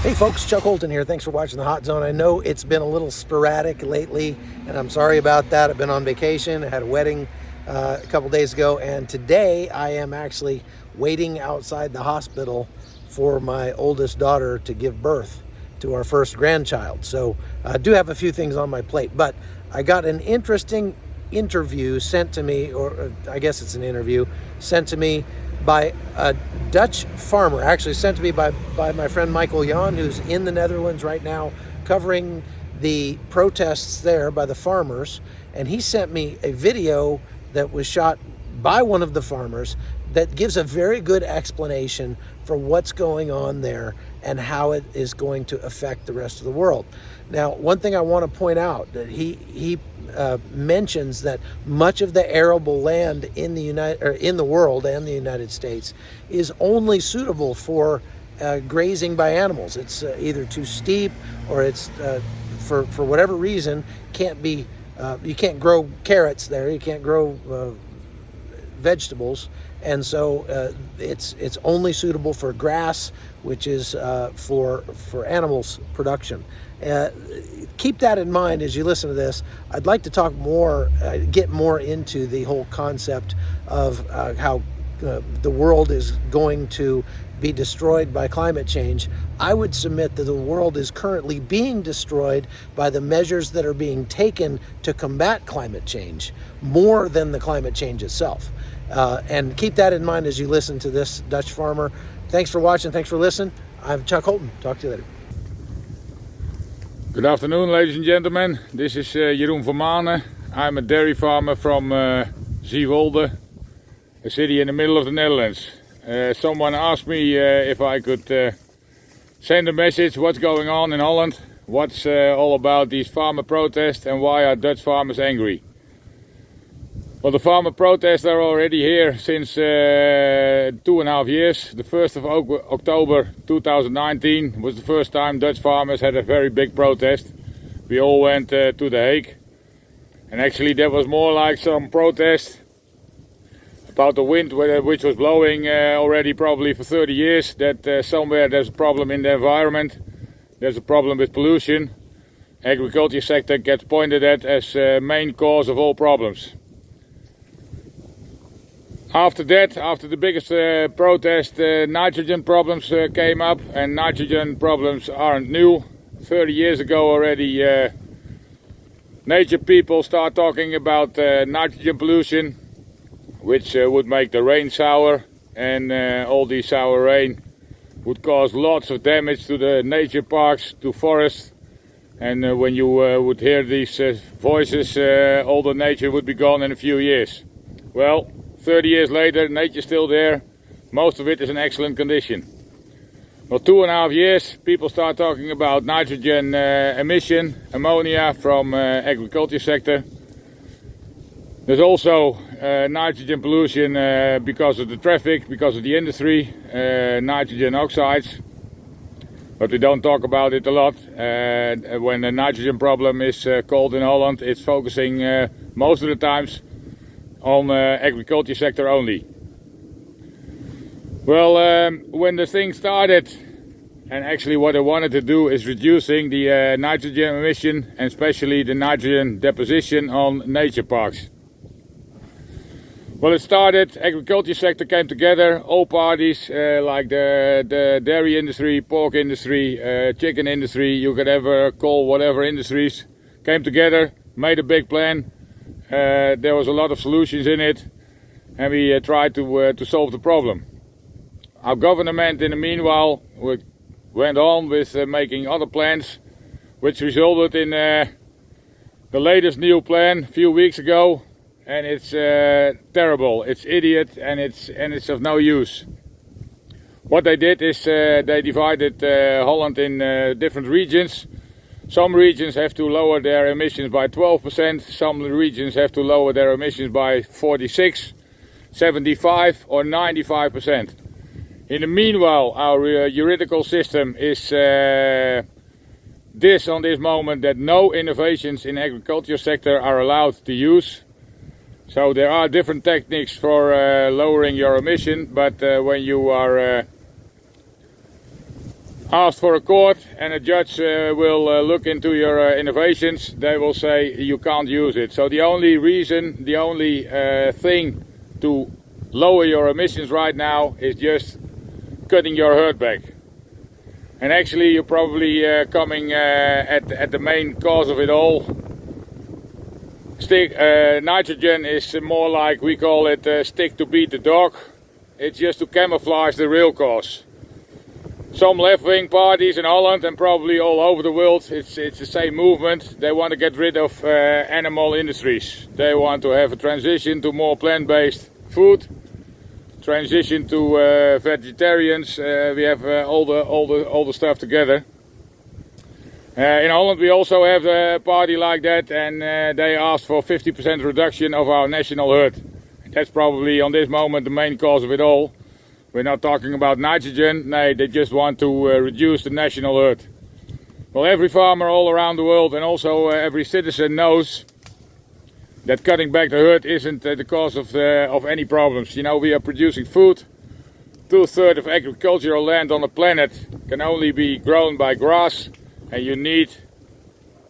Hey folks, Chuck Holton here. Thanks for watching the Hot Zone. I know it's been a little sporadic lately, and I'm sorry about that. I've been on vacation. I had a wedding a couple days ago, and today I am actually waiting outside the hospital for my oldest daughter to give birth to our first grandchild. So I do have a few things on my plate, but I got an interesting interview sent to me, or I guess it's an interview sent to me by a Dutch farmer, actually sent to me by my friend Michael Yon, who's in the Netherlands right now covering the protests there by the farmers. And he sent me a video that was shot by one of the farmers that gives a very good explanation for what's going on there and how it is going to affect the rest of the world. Now, one thing I want to point out, that he mentions that much of the arable land in the world and the United States is only suitable for grazing by animals. It's either too steep, or it's for whatever reason can't be. You can't grow carrots there. You can't grow vegetables, and so it's only suitable for grass, which is for animals production. Keep that in mind as you listen to this. I'd like to talk more, get more into the whole concept of how the world is going to be destroyed by climate change. I would submit that the world is currently being destroyed by the measures that are being taken to combat climate change, more than the climate change itself. And keep that in mind as you listen to this Dutch farmer. Thanks for watching. Thanks for listening. I'm Chuck Holton. Talk to you later. Good afternoon, ladies and gentlemen. This is Jeroen van Maanen. I'm a dairy farmer from Zeewolde, a city in the middle of the Netherlands. Someone asked me if I could send a message what's going on in Holland, what's all about these farmer protests and why are Dutch farmers angry. Well, the farmer protests are already here since 2.5 years. The 1st of October 2019 was the first time Dutch farmers had a very big protest. We all went to The Hague. And actually that was more like some protest about the wind which was blowing already probably for 30 years. That somewhere there's a problem in the environment. There's a problem with pollution. Agriculture sector gets pointed at as main cause of all problems. After that, after the biggest protest, nitrogen problems came up, and nitrogen problems aren't new. 30 years ago already, nature people start talking about nitrogen pollution, which would make the rain sour, and all the sour rain would cause lots of damage to the nature parks, to forests, and when you would hear these voices, all the nature would be gone in a few years. Well, 30 years later, nature's still there. Most of it is in excellent condition. Well, 2.5 years, people start talking about nitrogen emission, ammonia from agriculture sector. There's also nitrogen pollution because of the traffic, because of the industry, nitrogen oxides. But we don't talk about it a lot. When the nitrogen problem is called in Holland, it's focusing most of the times on agriculture sector only. Well, when the thing started, and actually what I wanted to do is reducing the nitrogen emission, and especially the nitrogen deposition on nature parks. Well, it started, agriculture sector came together, all parties like the dairy industry, pork industry, chicken industry, you could ever call whatever industries, came together, made a big plan. There was a lot of solutions in it, and we tried to solve the problem. Our government, in the meanwhile, went on with making other plans, which resulted in the latest new plan a few weeks ago, and it's terrible. It's idiot, and it's of no use. What they did is they divided Holland in different regions. Some regions have to lower their emissions by 12%, some regions have to lower their emissions by 46, 75 or 95%. In the meanwhile, our juridical system is on this moment that no innovations in agriculture sector are allowed to use. So there are different techniques for lowering your emission, but when you are asked for a court and a judge will look into your innovations, they will say you can't use it. So the only reason, the only thing to lower your emissions right now is just cutting your herd back. And actually you're probably coming at the main cause of it all. Nitrogen is more like, we call it stick to beat the dog. It's just to camouflage the real cause. Some left-wing parties in Holland and probably all over the world, it's the same movement. They want to get rid of animal industries. They want to have a transition to more plant-based food, transition to vegetarians. We have all the stuff together. In Holland we also have a party like that, and they asked for 50% reduction of our national herd. That's probably on this moment the main cause of it all. We're not talking about nitrogen, no, they just want to reduce the national herd. Well, every farmer all around the world and also every citizen knows that cutting back the herd isn't the cause of any problems. You know, we are producing food. 2/3 of agricultural land on the planet can only be grown by grass, and you need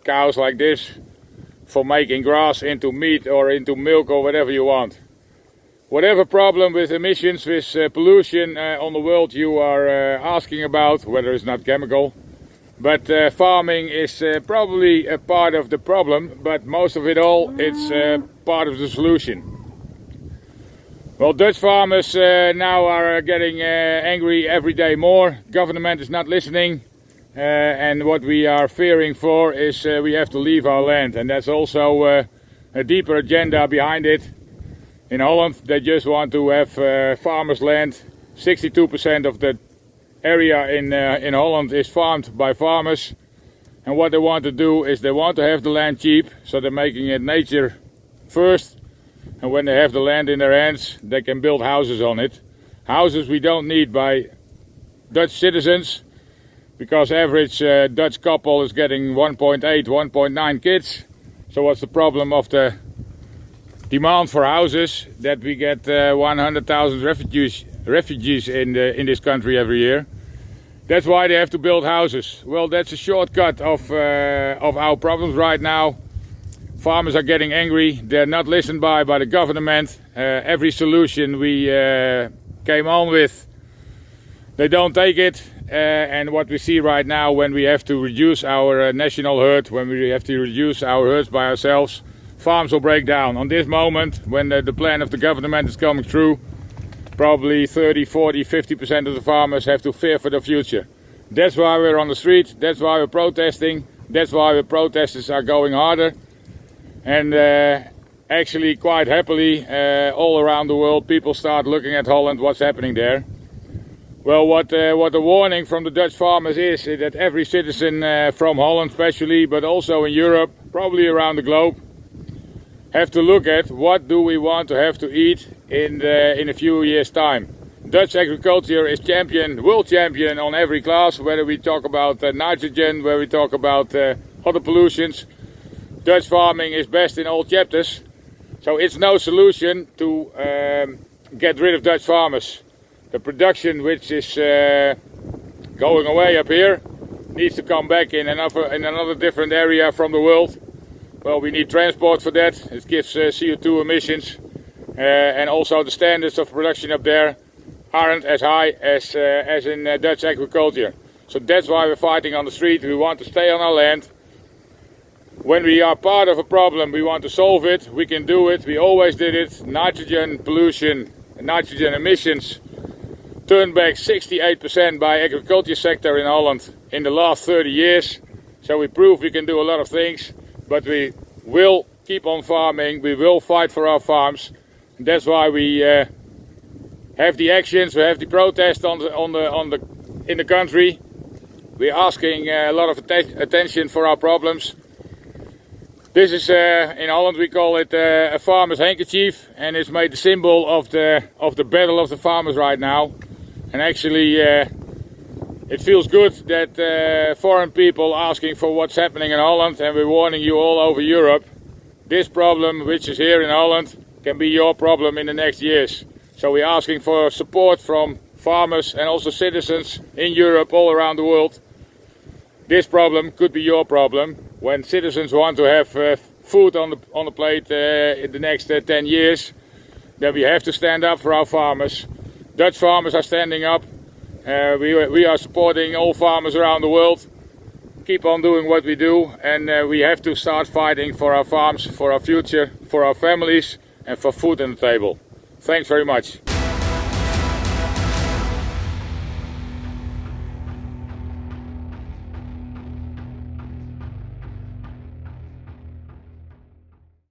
cows like this for making grass into meat or into milk or whatever you want. Whatever problem with emissions, with pollution on the world you are asking about, whether it's not chemical, but farming is probably a part of the problem, but most of it all, it's part of the solution. Well, Dutch farmers now are getting angry every day more. Government is not listening, and what we are fearing for is we have to leave our land, and that's also a deeper agenda behind it. In Holland, they just want to have farmers' land. 62% of the area in Holland is farmed by farmers. And what they want to do is they want to have the land cheap, so they're making it nature first. And when they have the land in their hands, they can build houses on it. Houses we don't need by Dutch citizens, because average Dutch couple is getting 1.8, 1.9 kids. So what's the problem of the demand for houses? That we get 100,000 refugees in this country every year. That's why they have to build houses. Well, that's a shortcut of our problems right now. Farmers are getting angry. They're not listened by the government. Every solution we came on with, they don't take it. And what we see right now, when we have to reduce our national herd, when we have to reduce our herds by ourselves, farms will break down. On this moment, when the plan of the government is coming through, probably 30, 40, 50% of the farmers have to fear for the future. That's why we're on the street, that's why we're protesting, that's why the protests are going harder. And actually, quite happily, all around the world, people start looking at Holland, what's happening there. Well, what the warning from the Dutch farmers is that every citizen from Holland especially, but also in Europe, probably around the globe, have to look at what do we want to have to eat in a few years' time. Dutch agriculture is world champion on every class, whether we talk about nitrogen, whether we talk about other pollutions. Dutch farming is best in all chapters, so it's no solution to get rid of Dutch farmers. The production which is going away up here needs to come back in another different area from the world. Well, we need transport for that. It gives CO2 emissions, and also the standards of production up there aren't as high as in Dutch agriculture. So that's why we're fighting on the street. We want to stay on our land. When we are part of a problem, we want to solve it. We can do it. We always did it. Nitrogen pollution, nitrogen emissions turned back 68% by agriculture sector in Holland in the last 30 years. So we prove we can do a lot of things. But we will keep on farming, we will fight for our farms. And that's why we have the actions, we have the protests in the country. We're asking a lot of attention for our problems. This is, in Holland we call it a farmer's handkerchief, and it's made the symbol of the battle of the farmers right now. And actually it feels good that foreign people asking for what's happening in Holland, and we're warning you all over Europe. This problem, which is here in Holland, can be your problem in the next years. So we're asking for support from farmers and also citizens in Europe, all around the world. This problem could be your problem. When citizens want to have food on the plate in the next 10 years, then we have to stand up for our farmers. Dutch farmers are standing up. We are supporting all farmers around the world. Keep on doing what we do, and we have to start fighting for our farms, for our future, for our families, and for food on the table. Thanks very much.